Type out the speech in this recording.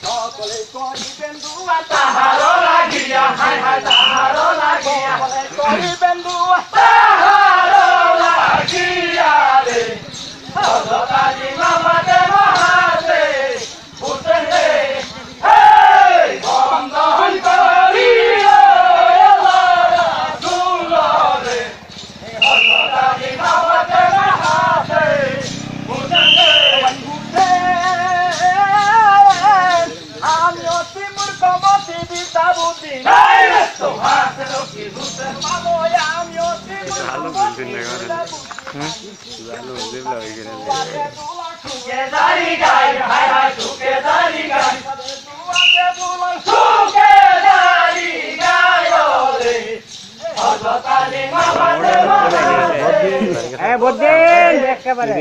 সকলে করিবেন দুয়া তাহারো লাগিয়া হায় হায় তাহারো লাগিয়া করিবেন দুয়া তাহারো লাগিয়া রে সদকারি মামাতে মহাতে উঠেন রে হেই বন্ধন করিও রাসূল রে সদকারি মামাতে মহাতে উঠেন রে আমি অতি মূর্খ মতি বিদ্যা বুদ্ধি নাই রে তোমার কি বুঝতে মানো আমি অতি মূর্খ মতি বিদ্যা বুদ্ধি ভালো বুঝলা হই গেল সুখে দাড়ি গায় হায় হায় সুখে দাড়ি গায় তুয়াতে বুলাল সুখে দাড়ি গায় রে হযরতানি মামাতে এ বদিন একেবারে